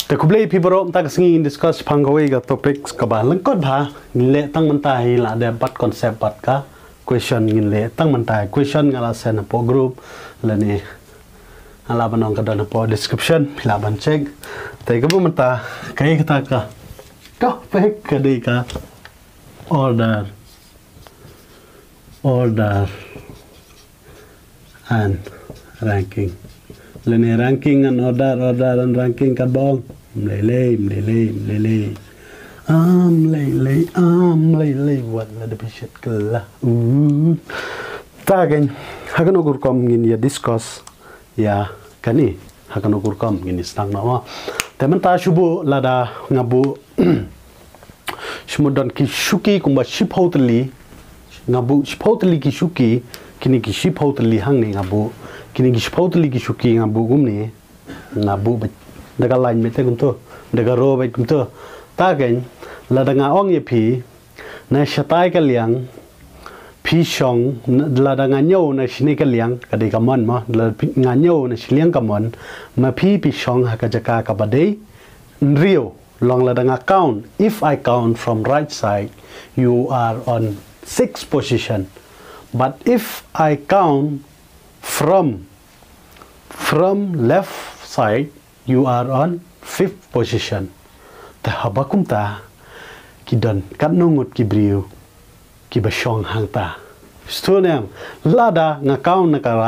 แต่คุณเลยพี่บรมตากสิ่งดิสคัสพังกวยกับท็อปิกกับบ้านลังกดพาเละตั้งมันตายละเดบัดคอนเซปต์บัดกะ question เงินเละตั้งมันตาย question งาลาเซนพอกรุ๊ปแล้วนี่อาลาบันองกระดานพอ description พิลาบันเช็คแต่ก็บ่มันตาใครก็ตากะก็เฟกก็ดีกะ order and ranking แล้วนี่ ranking and order and rankingกันบ้องเล่วันละเดบิชต์กันละตากันหากนกุรคอมกินยา discuss ยากันนี่หากนกุรคอมกินสตังนะว่าแต่มันตาชุบุลาดางับุชมุดอนกิชุกีกุมบชิพาวตลีงับุชิพาวตลีกิชุกีกินกิชิพาวตลีหังนี่งับุกินกิชิพาวตลีกิชุกีงับุกุมนี่งับุเด็กอะไรไม่เท่กุมตัวเด็กโรไปกุมตัวตากันลาดังอ่องยพีในชะตายกันเลี้ยงพี่ชงลาดังอ่ะในชนิดกันเลี้ยงก็ได้กำมันมั้งลาดังอ่ะในชเลี้ยงกำมันมาพี่ชงหากจะกากับบัดเดย์เรียวลองลาดังอ่ะ count if I count from right side you are on 6th position but if I count from left side you are on 5th positionแต่หากคุ้มตากิดันกัดนงดกิบริวกิบชองหางตาสตูเนี่ยลาดางาเก้านักไร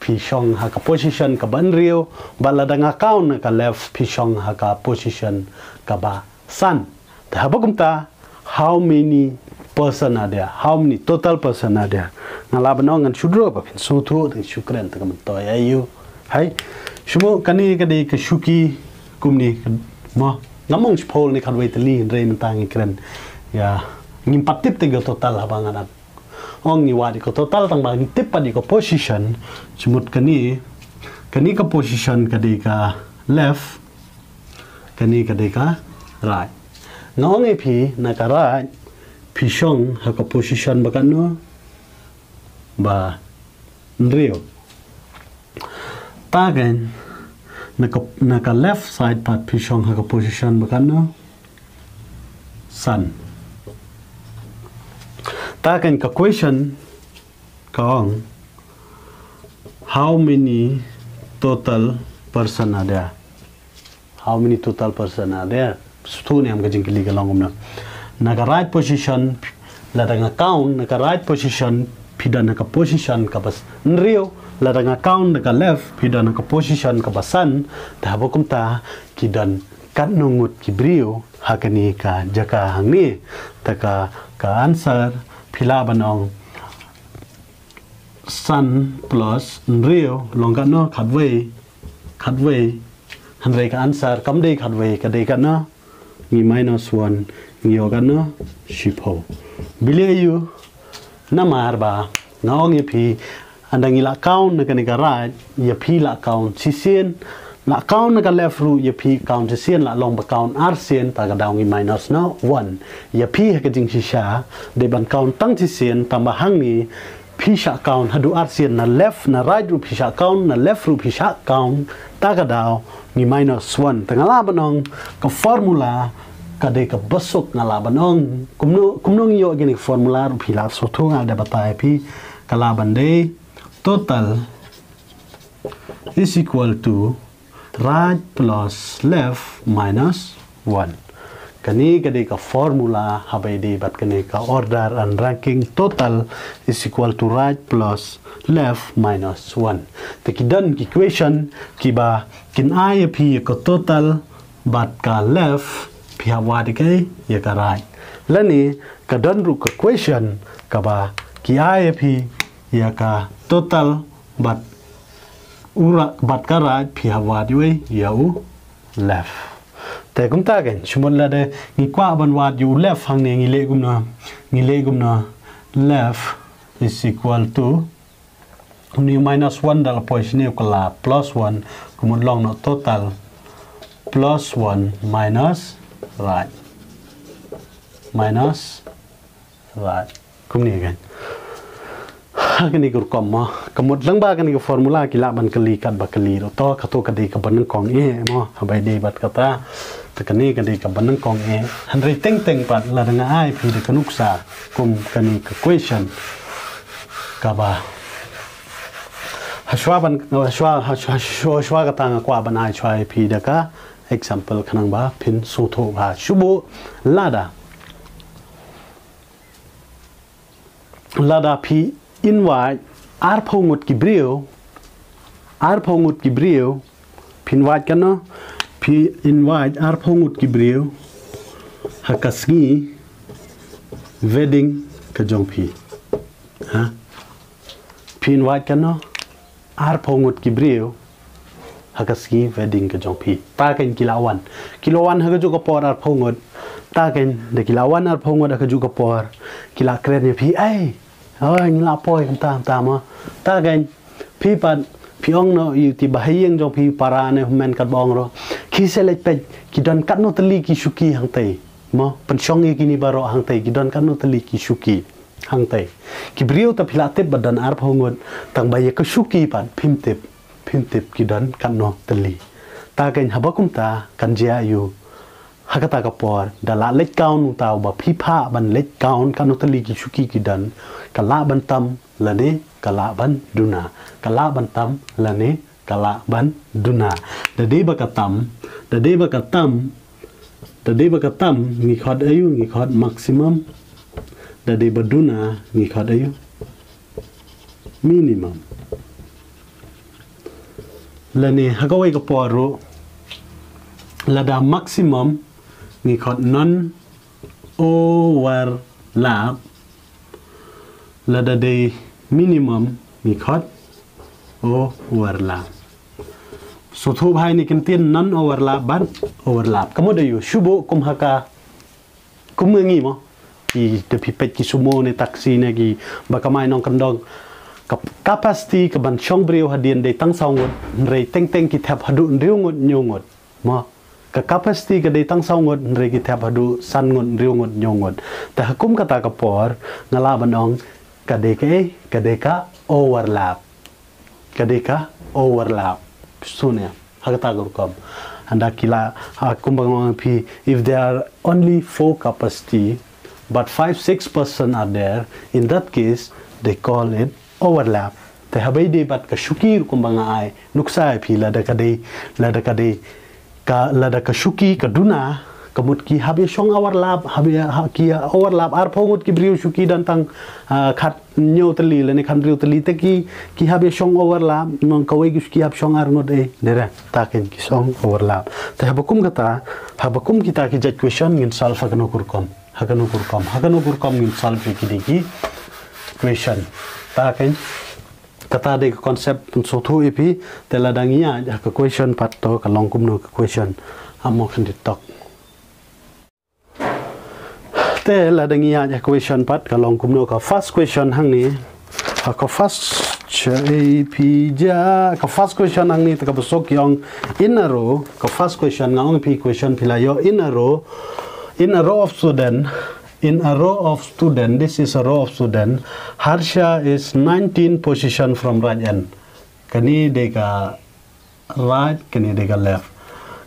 พิชองหาก position กับบันเรียวบัลลาดางาเก้านัก left พิชองหาก position กับsun แต่หากคุ้มตา how many person are there how many total person are there งั้นลาบน้องกันชุดรบเป็นสุทุถึงชุกเรนถึงมันต่อยอายุให้ชั่วโมงกันนี้ก็ได้กับชุกีกุมนี้มั้งน้ำมันสปอลในคันเวทลีเรนต่างกันยางิมปัตติปติกตัวตัลหาบางอันอ๋องิวาดิก็ตัวตัลต่างบางงิติปปัดดิก็ position สมมติกันนี้ก็ position กันดีก็ left กันนี้ก็ดีก็ right น้องไอพีนัก right พี่ช่องหาก position บักันเนาะบ่เรียวตากันนัก left side part พิชองหาก position บักันเนาะ sun ตากันกับ question ของ how many total person are there how many total person are there สุดเนี่ยมันก็จึงกิริกันลองกันนะนัก right position และนัก count นัก right position พิดานัก position กับบัสเรียวลาดังอ่ะ count นัก left พิดานัก position กับบัสันแต่หากบุคคลตาคิดันกัดนงุดกิบริวหากนี้กาจักหังนี้แต่กา answer พิลาบันอง sun plus เรียวลองกันเนาะขัดเวหันเรก answer คำได้ขัดเวก็ได้กันเนาะมี minus 1มีอกันเนาะชิโพบิเลยูน้ำมาร์บาน้องยพีอันดังอีละ count นักนิการายยพีละ count ซิเซียนละ count นัก left รูยพี count ซิเซียนละลงไป count อาร์เซียนตากระดาวงี้ minus เนาะ1ยพีให้กระจิงชิชาเดบัน count ตั้งซิเซียนตามมาหังนี้พิชา count หาดูอาร์เซียนนะ left นะ right รูพิชา count นะ left รูพิชา count ตากระดาวงี้ minus 1แต่งลาบันองกับ formulaก็ได้กับบัสสุกงาลาบันองคุมน้องโยกินิก formula รูพิลาสุดทุ่งอาเดบัตายพี่กลาบันเดtotal is equal to right plus left minus 1 กันนี้ก็ได้กับ formula หาไปดีบัดกันนี้กับ order and ranking total is equal to right plus left minus 1แต่กิดัน equation กิบากิน I พี่ก็ total บัดกับ left พี่หาวาดีกันยังกับ right และนี่ก็ดันรูกับ question กับบากี่ I พี่ยังกับ total บัดกระไรพิหาวาด้วยยาว left แต่กุมตากันสมมติแล้วเดงิกว่าบันวาดอยู่ left ฝั่งนี้งิเลกุมนะ left is equal toนี่ minus 1ดัล position นี่ก็ลา plus 1กุมลองเนาะ total plus 1 minus right กุมนี้กัน kani kur kom mo kamut lang ba kani ko formula kila ban kali kat ba kali ro to khato kadi ka ban kong e mo habai de bat kata ta kani kadi ka ban kong e han ri teng teng pat la nga ai phi de kanuk sa kum kani ka question ka ba hashwa ban hashwa ka tanga kwa ban ai chwa phi de ka example khanang ba phin su tho ba shubu lada phi invite ar phongut ki brio phin wat kan no phi invite ar phongut ki brio hakasgi wedding ka jong phi ha phin wat kan no ar phongut ki brio hakasgi wedding ka jong phi ta ken kilawan ha ju ka por ar phongut ta ken de kilawan ar phongut ha ju ka por kila kren ne phi ai ơi như là poi chúng ta mà ta cái phi pan phi ông nó yêu thì bà hay trong phi para này men cắt bong rồi khi sẽ lấy pe khi don cắt nó tali ki suki hang tây mà pen song ye kini baro hang tây khi don cắt nó tali ki suki hang tây khi brio ta phila tep badan ar phongon tang ba ye ka suki pan phim tep khi don cắt nó tali ta cái habakum ta kan jia yu hakata ka por dala let kaun tau ba phipa ban let kaun kan utali ki suki ki dan kala ban tam lane kala ban duna kala ban tam lane kala ban duna da de ba ka tam ngi khod ayu ngi khod maximum da de ba duna ngi khod ayu minimum lane hagawai ka poru lada maximum ni khot non overlap lada de minimum ni khot overlap so thu bhai ni kin tin non overlap ban overlap kamo de yu shubo kum haka kum ngi mo ki de pi pet ki sumo ne taxi ne ki bakamai nong kandong capacity ka ban chong brio hadien de tang song re teng teng ki thap hadu riu ngot nyu ngot mo ka capacity ka de tang song ngot re ki thap hadu san ngot riu ngot nyu ngot ta hakum kata ka por ngala banong ka de ka overlap sunya hakata gurkom anda kila hakum bang pi if there are only 4 capacity but 5-6% are there in that case they call it overlap te habai de bat ka shukir kumbanga ai nuksa phi la da ka shuki ka duna kamut ki habe shong overlap ki overlap ar phongut ki briu shuki dan tang khat nyo tali le ne khan briu tali te ki habe shong overlap non kawai ki hab shong ar ngot e dera taken ki shong overlap te habakum kita ki judge question ngin solve hakano kurkom ngin solve ki question taken kata de concept so thu ipi tela dangia ka question pat to ka long kum no ka question amo khan tok tela dangia ja question pat ka long kum no ka first question hang ni ka first question hang ni ta ka bosok yong in a row ka first question ngong pi question philayo in a row of student. In a row of student, this is a row of student. Harsha is 19 position from right end. Kani deka right, kani deka left.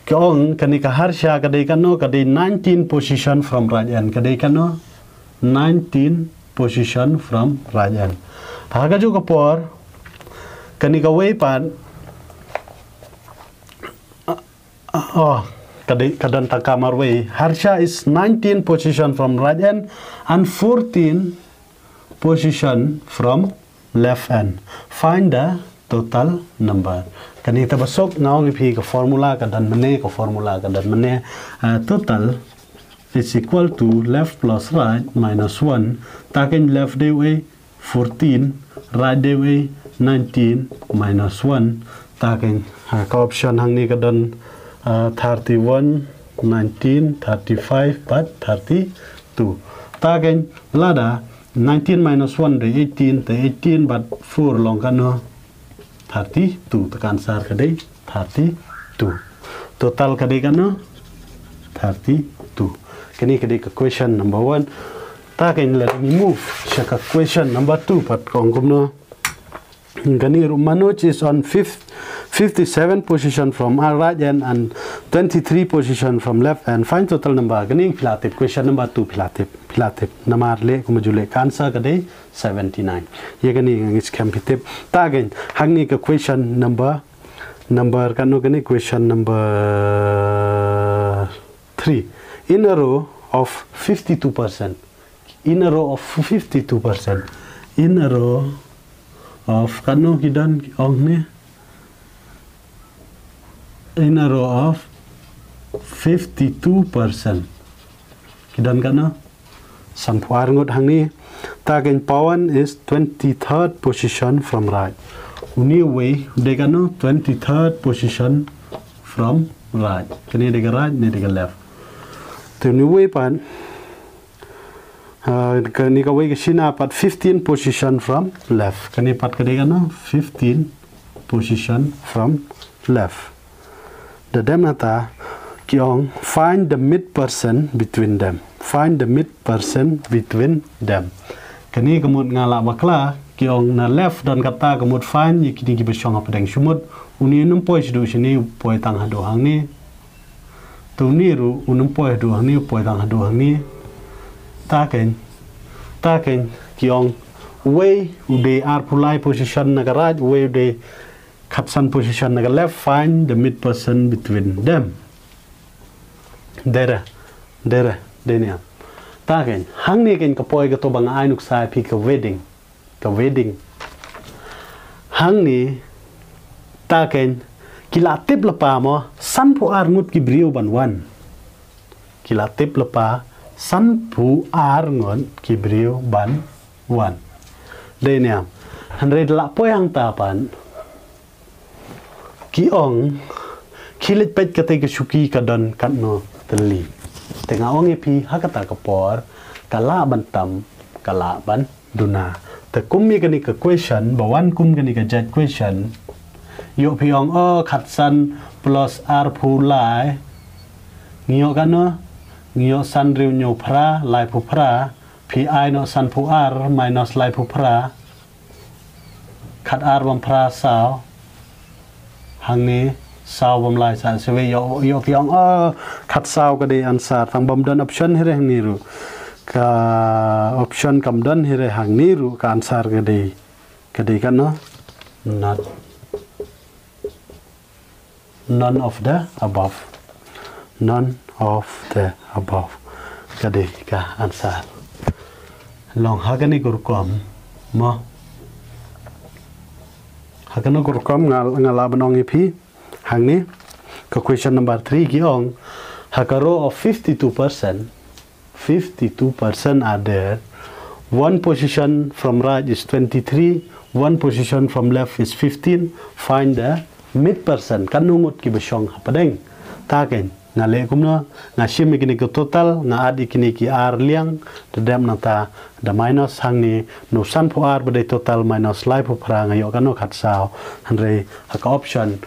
Kong kani ka Harsha kadeka no kadi 19 position from right end. Kadeka no 19 position from right end. Haga juga por kani ka way pan. Kadan takamar way. Harsha is 19 position from right end and 14 position from left end. Find the total number. Kani kita besok ngau pi ke formula kadan mene total is equal to left plus right minus 1. Taken left day way 14, right day way 19 minus 1. Taken ka option hang ni kadan 31, 19, 35, but 32. Taken lada 19 minus 1 the 18 but 4 long kano 32. Tekan sar kadai 32. Total kadai kano 32. Kini kadai ke question number 1. ta can let me move check a question number 2 pat kong kum no gani Manoj is on 57 position from our right end and 23 position from left and find total number gani philatif question number 2 philatif namar le kumajule answer kade 79 ye gani is competitive ta again hangni ka question number kanu gani question number 3 in a row of 52% in a row of 52% in a row of kanu kidan ongne in a row of 52% kidan kanu sampuar ngot hangni tagen pawan is 23rd position from right uni way de kanu 23rd position from right kani de right ne de left to new way pan kani ka way kashina pat 15 position from left kani pat kade kana 15 position from left the demata kyong find the mid person between them kani kamut ngala bakla kyong na left dan kata kamut find yikini ki besyong apa deng sumut uni num poi sidu sini poi tang hado hang ni tu niru unum poi hado hang ni poi tang hado hang ni ta ken kyong way ude ar pulai position naga right way ude kapsan position naga left find the mid person between them dera denia ta ken hang ni ken kapoi ka to bang ai nuk sai pi ka wedding hang ni ta ken kilatip lepa mo san pu ar ngut ki briu ban wan kilatip lepa san pu ar ngon ki briu ban wan denia hanre la poyang ta pan ki ong kilit pet kate ke suki kadon katno teli tengah ong epi hakata kapor kala bantam kala ban duna te kum mi kani ka question bawan kum kani ka jet question yo piong o khatsan plus r phulai ngio kano ngio san riu nyo phra lai phu phra pi no san phu r minus lai phu phra khat r bam phra sao hangni sao bam lai sa sewe yo piong o khat sao ka de answer thang bam don option here hangni ru ka option kam don here hangni ru ka answer ka de kano none of the above kade ka answer long hagani gurkom mo hagano gurkom ngala banong ipi hangni ka question number 3 giong hakaro of 52% are there. One position from right is 23, one position from left is 15. Find the mid person. Kanungut ki besyong hapadeng. Taken nga le kumno nga shim kini ko total nga adi kini ki r liang tedam nata the minus hangni no san po r bade total minus lai po pra nga yo kano khat sao hanre haka option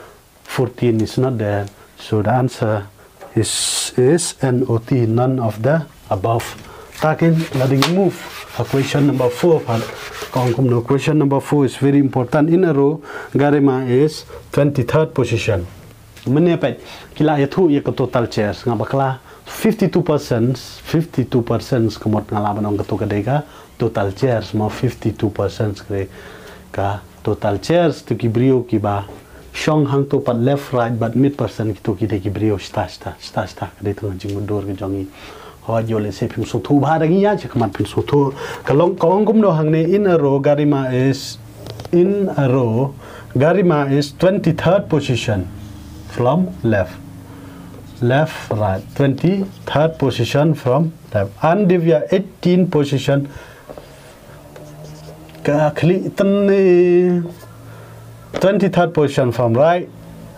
14 is not there, so the answer is NOT, none of the above. Taken letting move a question number 4 question number 4 is very important. In a row Garima is 23rd position. Menepet kila yathu ya total chairs nga bakla 52% kamot ngalaban ang katu kadega total chairs mo 52% kre ka total chairs to kibrio kiba shong hang to pat left right but mid person to ki de kibrio sta kade thang jing dor ke jongi ho yole se phim so thu ba dagi ya che kamat phim so thu kalong kum do hang ne in a row Garima is 23rd position from left right 23rd position from left and divya 18 position ka khli tan 23rd position from right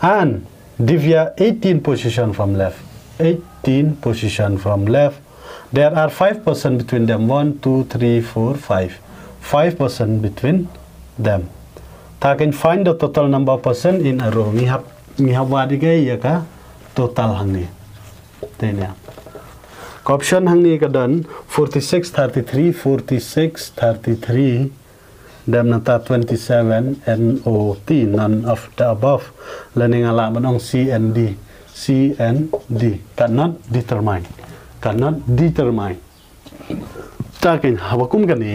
and divya 18 position from left there are 5% between them 1 2 3 4 5% between them. Ta can find the total number of person in a row. We have wadigai ya ka total hangni. Tenya. option hang ni ka dan 46 33 46 33 dem nata 27 NOT none of the above learning ala manong C and D cannot determine ta ken hawakum gani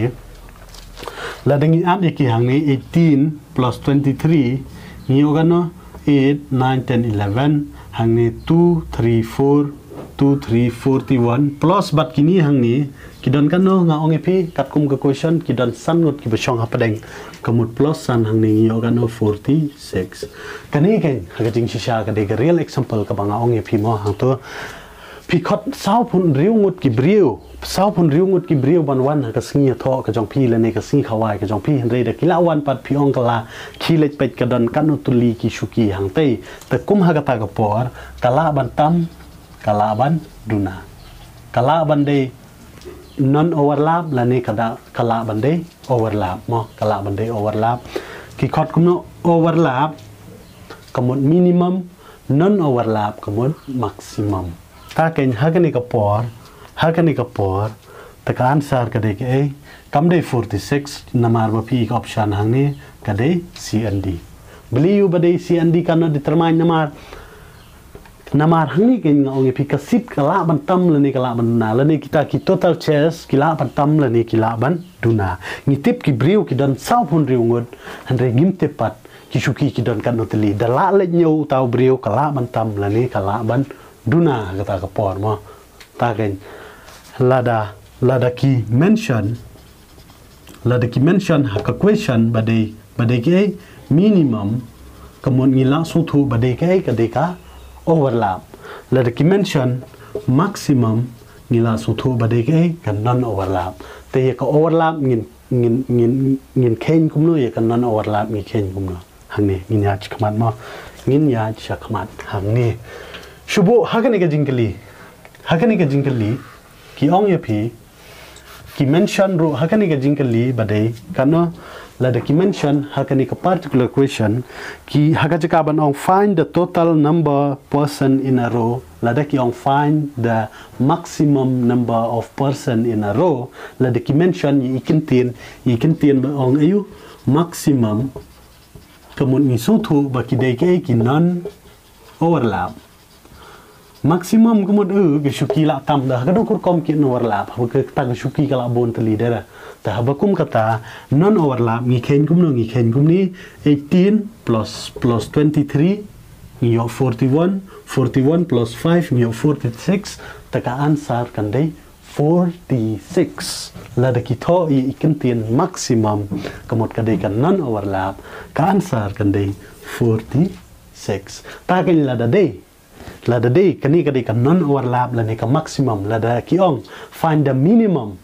ladang an iki hang ni 18 plus 23 ni ogano 8 9 10 11 hang ni 2 3 4 2 3 41 plus bat kini hang ni kidon kan no nga ong epi kat kum ke question kidon san ngot ki besong hapadeng kemut plus san hang ni yo kan no 46 kani ken hagajing shisha ka de real example ka banga ong epi mo hang to pikot sao pun riu ngut ki brio ban wan ka singi tho ka jong pi le ne ka sing khawai ka jong pi henre de kila wan pat pi ong kala khilet pet ka don kan tuli ki shuki hang te te kum hagata ka por kala ban tam kala ban duna kala ban de non overlap la ne kada kala ban de overlap mo kala ban de overlap ki khot kum no overlap kamut minimum non overlap kamut maximum ta ken hagani ka por ta ka answer ka de ke kam de 46 namar ba pi option hang ni ka de C and D believe ba de C and D cannot determine namar hang ni ken ngong pi ka sit kala ban tam le ni kala ban na le ni kita ki total chess kila ban tam le ni kila ban duna ni tip ki briu ki dan sau pun riu ngut han re ngim tepat ki shuki ki dan kan noteli dala le nyau tau briu kala ban tam le ni kala ban duna kata ka por mo ta ken lada ki mention haka question badai ke minimum kemun ngila sutu badai ke kadeka overlap lada ki mention maximum ngila sutu badai ke kan non overlap te ya ka overlap ngin ken kumno ya kan non overlap ngi ken kumno hangni ngin ya chakmat mo ngin ya chakmat hangni shubu hakani ka jingkali ki ong ya pi ki mention ro hakani ka jingkali badai kano la the ki mention hakani ka particular question ki hagajaka ban ong find the total number person in a row la the ki ong find the maximum number of person in a row la the ki mention yi ikin tin ba ong ayu maximum kamun ni sutu ba ki dai ke ki non overlap maximum kemudian shuki la tam dah kadang kurkom ki no overlap ke ta shuki kala bon teli dera ta habakum kata non overlap ngi ken kum ni 18 plus 23 ngi 41 plus 5 ngi 46 ta ka answer kan dai 46 la da kito i ikin maximum kemud kadai kan non overlap ka answer kan dai 46 ta kan la da day kani kan non overlap la ni ka maximum la da kiong find the minimum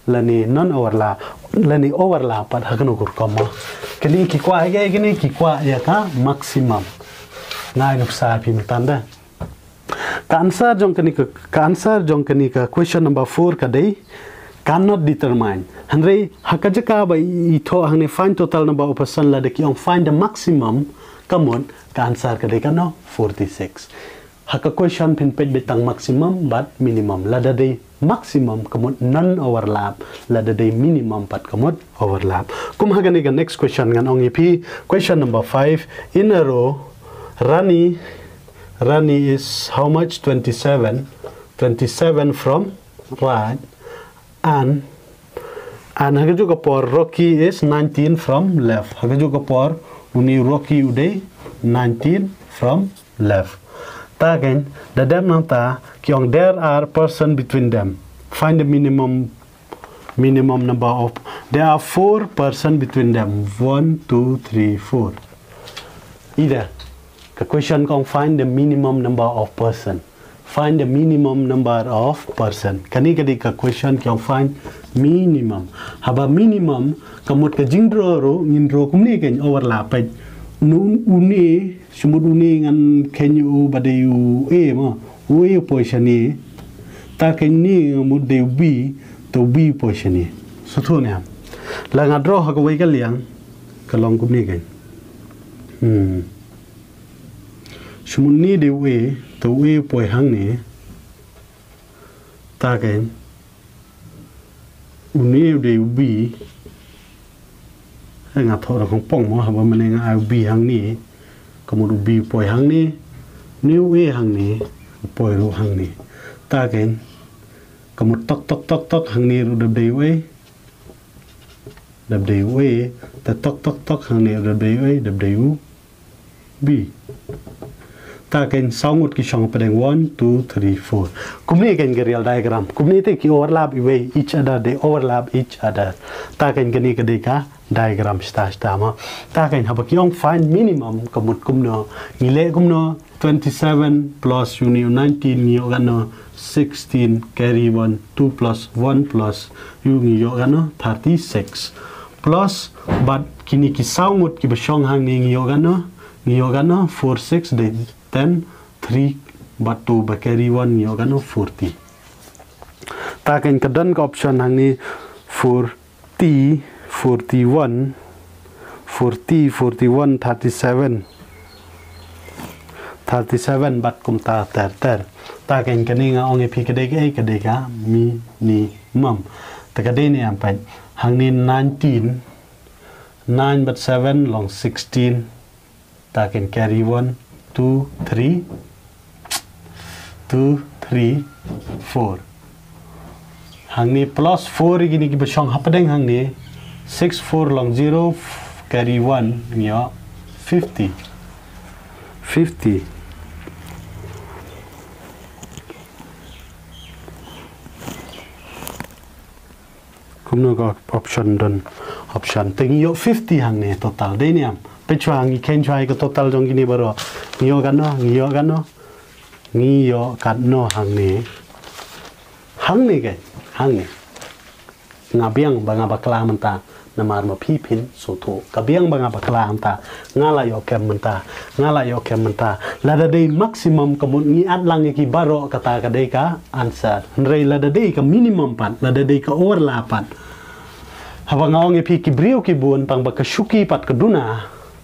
la ni non overlap la ni overlap pat hakano kur kama kani ki kwa ya ka maximum ngai nuk sa pi mutanda ka answer jong kani ka question number 4 ka dai cannot determine hanre hakajaka ba I tho hangne find total number of person la da kiong find the maximum kamon ka answer ka dai kano 46 haka question pin page betang maximum but minimum lada day maximum kamot non overlap lada day minimum pat kamot overlap kum hagani ga next question ngan ong ipi question number 5 in a row Rani is how much 27 from right and haga juga por Rocky is 19 from left haga juga por uni Rocky uday 19 from left again, the dem nanta kiong there are person between them. Find the minimum number of. There are 4 person between them. 1, 2, 3, 4. Either the question kong find the minimum number of person. Find the minimum number of person. Kani ka question kiong find minimum. Haba minimum kamut ka jingdro ro ngindro kumni ken overlap uni sumut uni ngan kenyu badayu mo position ni ta kenni mud de b to b position ni sutu ne la ngadro ha ko wei ka liang ka long kum ni ken sumut ni de we to we poi hang ni ta cái uni udah ubi nggak tahu orang pong mau apa mana nggak ubi hang ni kemudian ubi poi hang ni new hang ni poi ru hang ni ta cái kemudian tok hang ni ru đập đầy uế ta tok hang ni đập đầy ubi ta kan sangut ki shong padeng 1 2 3 4 kumni kan real diagram kumni te ki overlap away each other they overlap each other ta kan gani ka deka diagram sta ma ta kan haba ki ong find minimum kamut kumno ngile kumno 27 plus uni 19 nyo gano 16 carry 1 2 plus 1 plus yu nyo gano 36 plus but kini ki sangut ki bashong hang ni nyo gano 4 6 de 10 3 but 2 ba carry 1 nyo gano 40 ta kan kadan ka option hang ni 40 41 37 bat kum ta ter ta kan kani nga ong epi kade ka minimum ta kade ni ampai hang ni 19 9 but 7 long 16 ta kan carry 1 2 3 4 hang ni plus 4 gini ki besong hapadeng hang ni 6 4 long 0 carry 1 nyo 50 kumno ka option don option ting yo 50 hang ni total de ni am pe chwa ngi ken chwa ko total jong gini baro ngio kan no hang ni ke hang ni ngabiang banga bakla menta namar ma phi phin so tho kabiang banga bakla menta ngala yo kem menta la da dei maximum kamun ngi at lang ki baro kata ka dei ka answer rei la da dei ka minimum pan la da dei ka overlapan hawa ngaong e phi ki brio ki bun pang ba ka shuki pat ka duna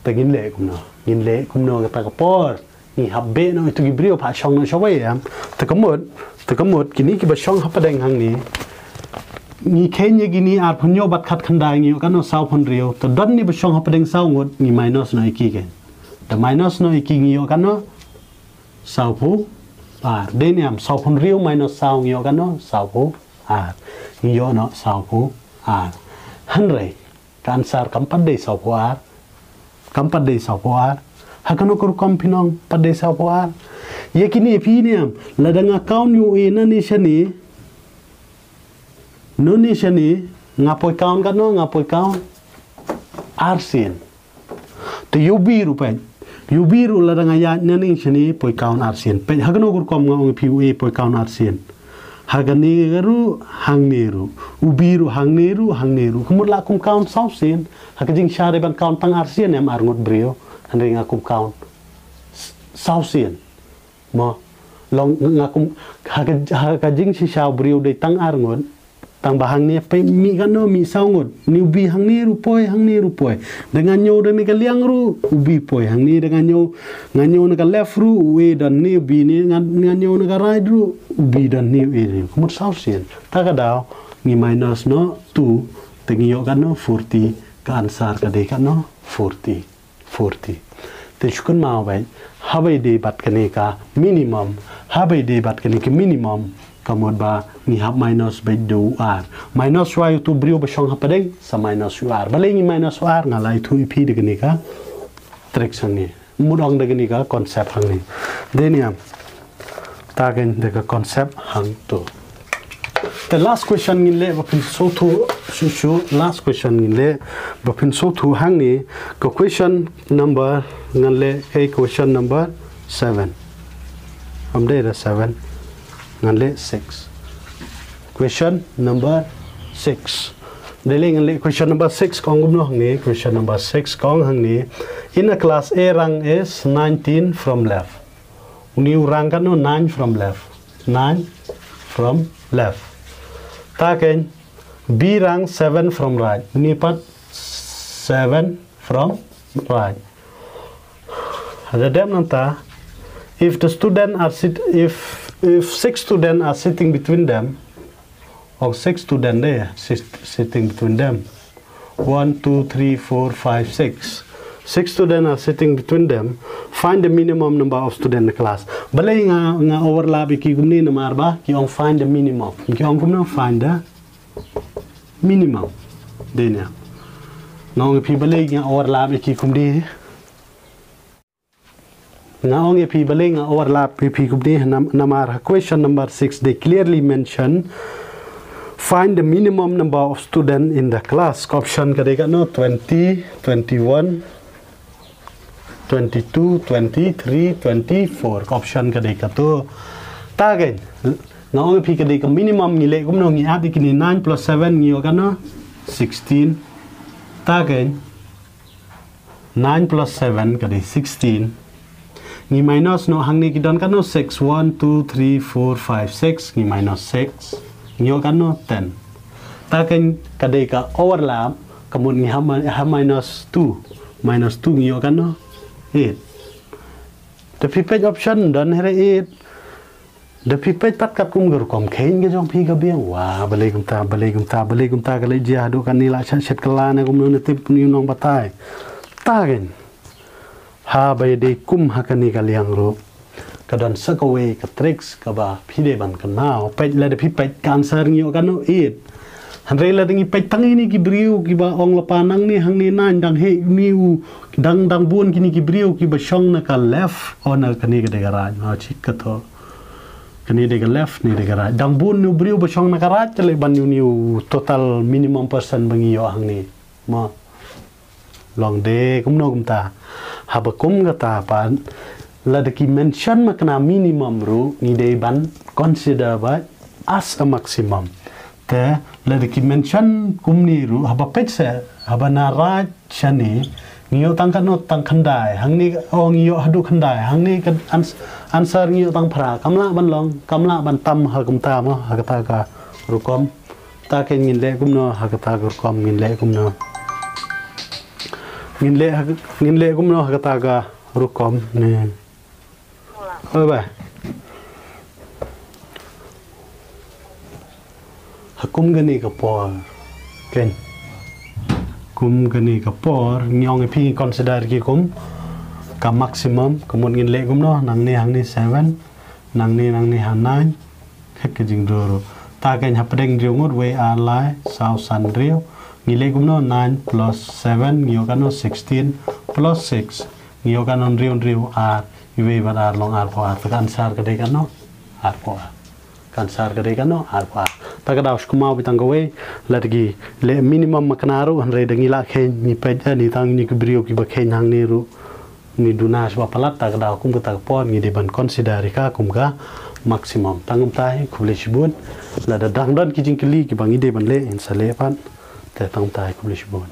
tagin le kumno kata ka por ni habbe no itu ki brio pa shong no shawai am takamot kini ki ba shong hapadeng hang ni kenya gini ar punyo bat khat khandai ngi kano saw phon rio to don ni ba shong hapadeng saw ngot ni minus no iki ke the minus no iki ngi kano saw phu ar de ni am saw phon rio minus saw ngi kano saw phu ar ngi no saw phu ar hanrei kan sar kampat de saw phu ar kampat de saw phu ar hakano kur kompinong padde saw phu ar ye kini phi ni am ladang account yu e na ni shani no ni shani ngapoi count kan no ngapoi count arsin to yubiru ladang ya nani shani poi count arsin pe hagano gur kom ngong phi e poi count arsin hagani garu hangneru ubiru hangneru kumurla kum count sausin hakajing share ban count tang arsin em arngot brio andre ngakum count sausin mo long ngakum hakajing si shaw brio de tang arngot tang bahang ni pe mi gano mi saungot ni ubi hang ni rupoi dengan nyo de ni kaliang ru ubi poi hang ni dengan nyo na ka left ru we dan ni ubi ni nganyo na ka right ru ubi dan ni we kumut sausin ta ka daw ni minus no 2 tengiyo kan no 40 ka ansar ka de kan no 40 te shukun ma bai habai de bat kane ka minimum habai de bat kane ka minimum kamod ba ni hab minus by do r minus y tu brio ba shong hapadeng sa minus r balai ni minus r ngalai thu ip de gani ka trick sang ni mudong de gani ka concept hang ni deniam tagen de ka concept hang to the last question ni le bapin so thu shu last question ni le bapin so thu hang ni ko question number ngale ke question number 7 amde da 7 ngale 6 question number 6 dele ngale question number 6 kong gumno hangni question number 6 kong hangni in a class a rank is 19 from left new rank kan no 9 from left taken b rank 7 from right ni pat 7 from right ada dem nanta if the student are if 6 students are sitting between them or 6 students there sitting between them. 1, 2, 3, 4, 5, 6. 6 students are sitting between them. Find the minimum number of students in the class. Balay nga overlap iki kumni na marba, ki ong find the minimum. Ki ong kumno find the minimum. Denya. Nong pi balay nga overlap iki kumni. Nga ong pi balay nga overlap iki kumni namar. Question number 6, they clearly mention find the minimum number of students in the class. Option kadeka no 20, 21, 22, 23, 24. Option kadeka to. Tagay. Nga ong pi kadeka minimum ngile kumno ngi ati kini 9 plus 7 ngi okano 16. Tagay. 9 plus 7 kadek 16. Ngi minus no hangni kidon kano 6 1 2 3 4 5 6 ngi minus 6. Nyo kano 10. Taken kadeka overlap kamun ngi ha minus 2 nyo kano 8. The pipet option dan here 8. The pipet pat kat kum gur kom khen ke jong pi ka biang wa balai kum ta kale dia do kan nila chat kala na kum no tip ni nong batai. Taken ha bai de kum ha kan ni kaliang ro. Kadon sakawe ka tricks ka ba pide ban kan mau pet la de pipet cancer ngi kan no it hanre la ngi pet tangi ni ki briu ki ba ong la panang ni hang ni nan dang he ni u dang bun ki ni ki briu ki ba shong na ka left on ka ni de garaj ma chik ka to ka ni de left ni de garaj dang bun nu briu ba shong na ka raj le ban ni total minimum person bangi yo hang ni ma long de kum no kum ta ha ba kum ka ta pan la de ki mention makna minimum ru ni de ban consider ba as a maximum te la de ki mention kum ni ru haba petse haba na ra chani ngiyo tang kan tang khandai hang ni o ngiyo hadu khandai hang ni kan answer ngiyo tang phra kamla ban long kamla ban tam ha kum ta ma ha ta ka ru kom ta ke ngin le kum no ha ta ru kom ngin le kum no ngin le kum no ha ta ka ru kom ne ba hakum gani ka por ken kum gani ka por nyong pi consider ki kum ka maximum kumun ngin le kum no nang ni hang ni 7 nang ni ha 9 khek ke jing ro ta ken hapdeng jung we are lai sao san rio ngi le kum no 9 plus 7 ngio ka no 16 plus 6 ngio ka non rio are we ba dar long ar po kan sar ka de kan no ar po kan sar ka de kan no ar po ta ka daw skuma bitang we ladgi le minimum maknaru han re dengi la khen ni pe ni tang ni brio ki ba khen hang ni ru ni dunas ba palat ta ka daw kum ka pon ni de ban consider ka kum ka maximum tangum tai kublish bun la da dang don ki jing kli ki bangi de ban le in sale pan ta tang tai kublish bun